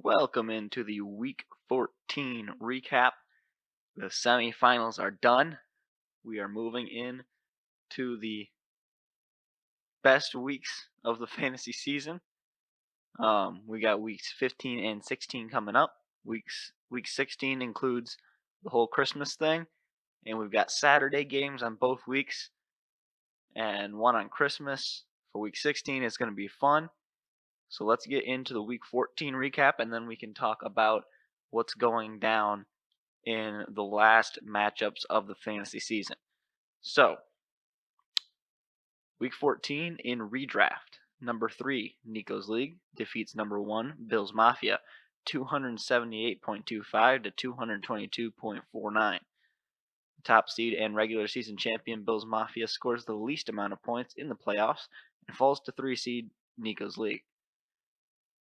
Welcome into the Week 14 recap. The semifinals are done. We are moving in to the best weeks of the fantasy season. We got weeks 15 and 16 coming up. Week 16 includes the whole Christmas thing, and we've got Saturday games on both weeks, and one on Christmas for week 16. It's going to be fun. So let's get into the week 14 recap, and then we can talk about what's going down in the last matchups of the fantasy season. So, week 14 in redraft. Number 3, Neco's League, defeats number 1, Bills Mafia, 278.25 to 222.49. Top seed and regular season champion Bills Mafia scores the least amount of points in the playoffs and falls to 3 seed Neco's League.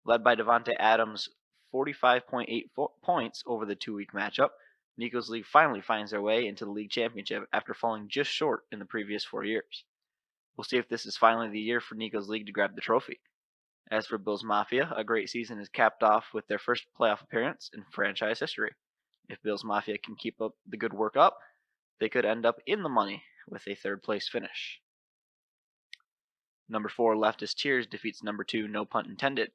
Led by Davante Adams, 45.8 points over the 2-week matchup, Neco's League finally finds their way into the league championship after falling just short in the previous 4 years. We'll see if this is finally the year for Neco's League to grab the trophy. As for Bills Mafia, a great season is capped off with their first playoff appearance in franchise history. If Bills Mafia can keep up the good work up, they could end up in the money with a third-place finish. Number 4, Leftist Tears defeats number 2, No Punt Intended.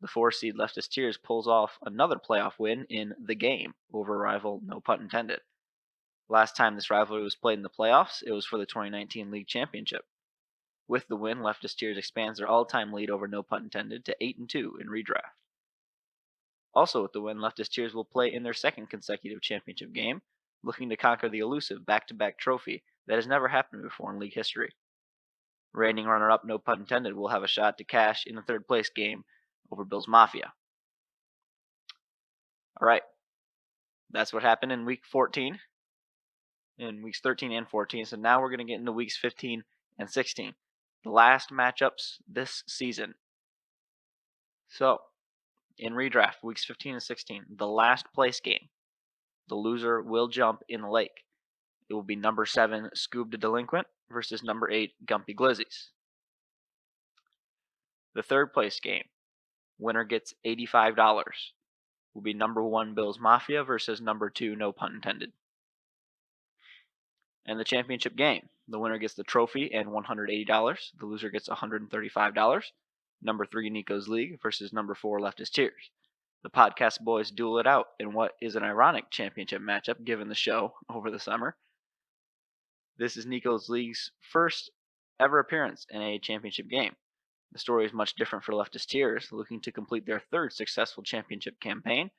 The 4-seed Leftist Tears pulls off another playoff win in the game over rival No Punt Intended. Last time this rivalry was played in the playoffs, it was for the 2019 League Championship. With the win, Leftist Tears expands their all-time lead over No Punt Intended to 8-2 in redraft. Also with the win, Leftist Tears will play in their second consecutive championship game, looking to conquer the elusive back-to-back trophy that has never happened before in league history. Reigning runner-up No Punt Intended will have a shot to cash in the third-place game over Bills Mafia. Alright, that's what happened in week 14, in weeks 13 and 14, so now we're going to get into weeks 15 and 16, the last matchups this season. So, in redraft, weeks 15 and 16, the last place game, the loser will jump in the lake. It will be number 7, Scoob the Delinquent, versus number 8, Gumpy Glizzies. The third place game, winner gets $85. Will be number 1 Bills Mafia versus number 2 No Punt Intended. And the championship game, the winner gets the trophy and $180. The loser gets $135. Number 3 Neco's League versus number 4 Leftist Tears. The podcast boys duel it out in what is an ironic championship matchup given the show over the summer. This is Neco's League's first ever appearance in a championship game. The story is much different for Leftist Tears, looking to complete their third successful championship campaign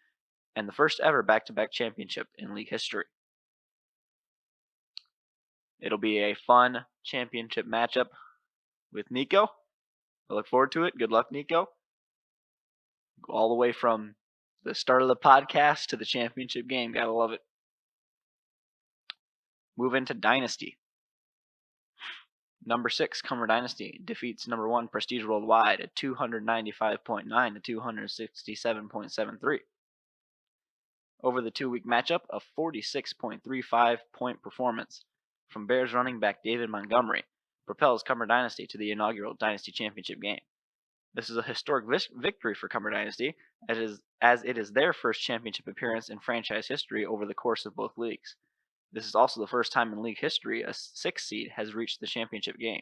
and the first ever back-to-back championship in league history. It'll be a fun championship matchup with Neco. I look forward to it. Good luck, Neco. All the way from the start of the podcast to the championship game. Gotta love it. Move into Dynasty. Number 6, Cumber Dynasty, defeats number 1, Prestige Worldwide at 295.9 to 267.73. Over the 2-week matchup, a 46.35 point performance from Bears running back David Montgomery propels Cumber Dynasty to the inaugural Dynasty Championship game. This is a historic victory for Cumber Dynasty, as it is their first championship appearance in franchise history over the course of both leagues. This is also the first time in league history a 6th seed has reached the championship game.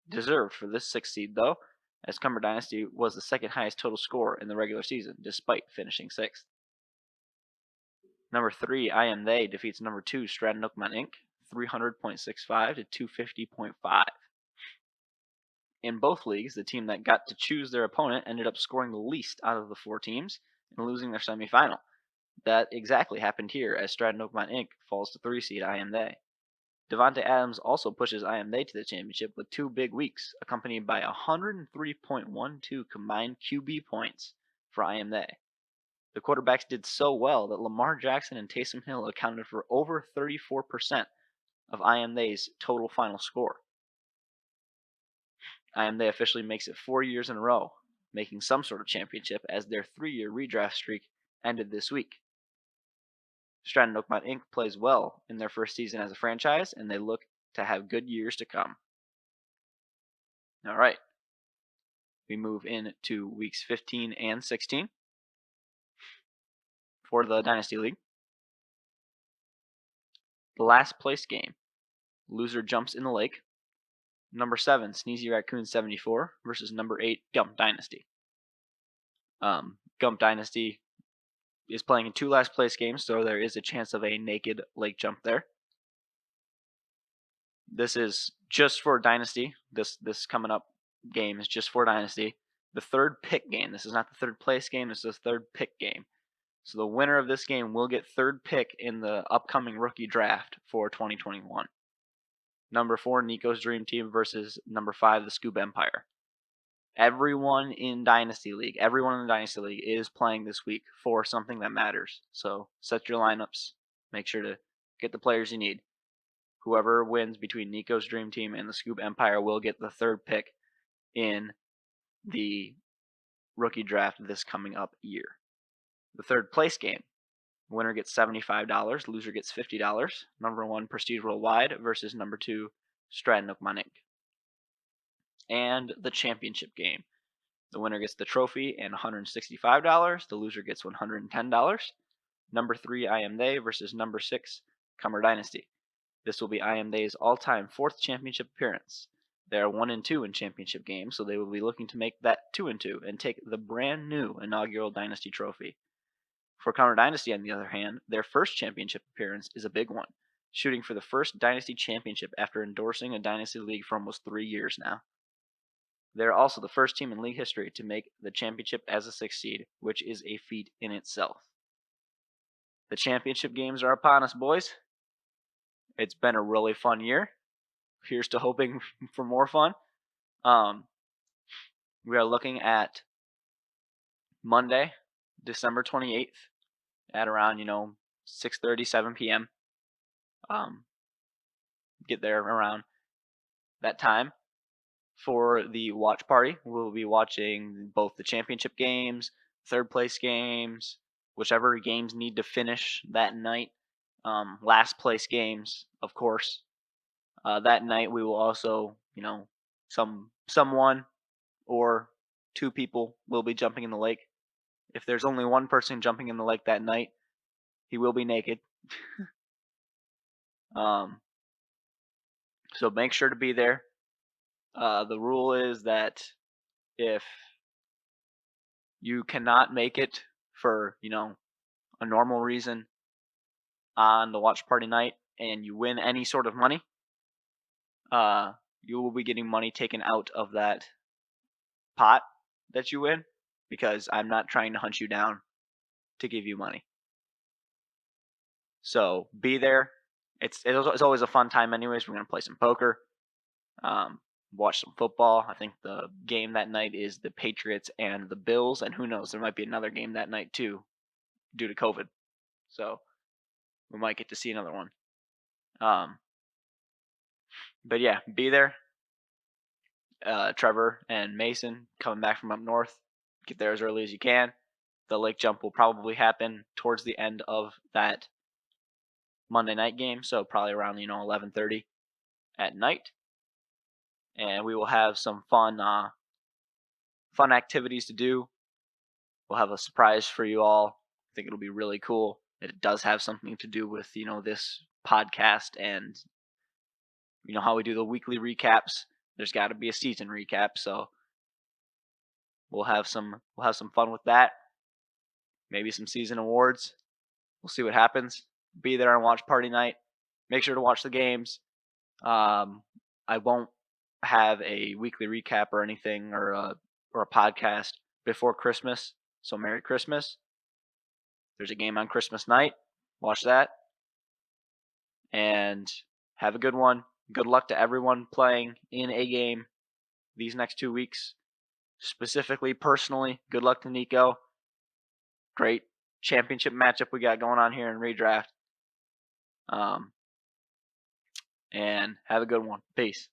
Deserved for this 6th seed, though, as Cumber Dynasty was the second highest total score in the regular season, despite finishing 6th. Number 3, I Am They, defeats number 2, Stratton Oakmont Inc., 300.65 to 250.5. In both leagues, the team that got to choose their opponent ended up scoring the least out of the 4 teams and losing their semifinal. That exactly happened here as Stratton Oakmont Inc. falls to 3 seed I Am They. Davante Adams also pushes I Am They to the championship with 2 big weeks, accompanied by 103.12 combined QB points for I Am They. The quarterbacks did so well that Lamar Jackson and Taysom Hill accounted for over 34% of I Am They's total final score. I Am They officially makes it 4 years in a row, making some sort of championship as their 3-year redraft streak ended this week. Stratton Oakmont Inc. plays well in their first season as a franchise, and they look to have good years to come. All right. We move into weeks 15 and 16. for the Dynasty League. The last place game, loser jumps in the lake. Number 7, Sneezy Raccoon 74 versus number 8, Gump Dynasty. Gump Dynasty is playing in 2 last place games, so there is a chance of a naked lake jump there. This is just for Dynasty. This coming up game is just for Dynasty. The third pick game. This is not the third place game. This is the third pick game. So the winner of this game will get third pick in the upcoming rookie draft for 2021. Number 4, Neco's Dream Team versus number 5, the Scoop Empire. Everyone in the Dynasty League is playing this week for something that matters. So set your lineups. Make sure to get the players you need. Whoever wins between Neco's Dream Team and the Scoop Empire will get the third pick in the rookie draft this coming up year. The third place game. Winner gets $75, loser gets $50. Number 1, Prestige Worldwide versus number 2, Stratton Oakmonic. And the championship game. The winner gets the trophy and $165. The loser gets $110. Number 3, I Am They versus number 6, Comer Dynasty. This will be I Am They's all-time 4th championship appearance. They are 1-2 in championship games, so they will be looking to make that 2-2 and take the brand new inaugural Dynasty trophy. For Comer Dynasty, on the other hand, their first championship appearance is a big one, shooting for the first Dynasty championship after endorsing a Dynasty league for almost 3 years now. They are also the first team in league history to make the championship as a 6th seed, which is a feat in itself. The championship games are upon us, boys. It's been a really fun year. Here's to hoping for more fun. We are looking at Monday, December 28th at around, 6:30, 7 p.m. Get there around that time for the watch party. We'll be watching both the championship games, third place games, whichever games need to finish that night. Last place games, of course. That night we will also, someone or 2 people will be jumping in the lake. If there's only 1 person jumping in the lake that night, he will be naked. So make sure to be there. The rule is that if you cannot make it for, a normal reason on the watch party night and you win any sort of money, you will be getting money taken out of that pot that you win, because I'm not trying to hunt you down to give you money. So be there. It's always a fun time anyways. We're going to play some poker, watch some football. I think the game that night is the Patriots and the Bills, and who knows, there might be another game that night too due to COVID. So we might get to see another one. But yeah, be there. Trevor and Mason coming back from up north. Get there as early as you can. The lake jump will probably happen towards the end of that Monday night game, so probably around 11:30 at night. And we will have some fun activities to do. We'll have a surprise for you all. I think it'll be really cool. It does have something to do with this podcast and how we do the weekly recaps. There's got to be a season recap, so we'll have some fun with that. Maybe some season awards. We'll see what happens. Be there on watch party night. Make sure to watch the games. I won't have a weekly recap or anything or a podcast before Christmas. So Merry Christmas. There's a game on Christmas night. Watch that. And have a good one. Good luck to everyone playing in a game these next 2 weeks. Specifically, personally, good luck to Neco. Great championship matchup we got going on here in redraft. And have a good one. Peace.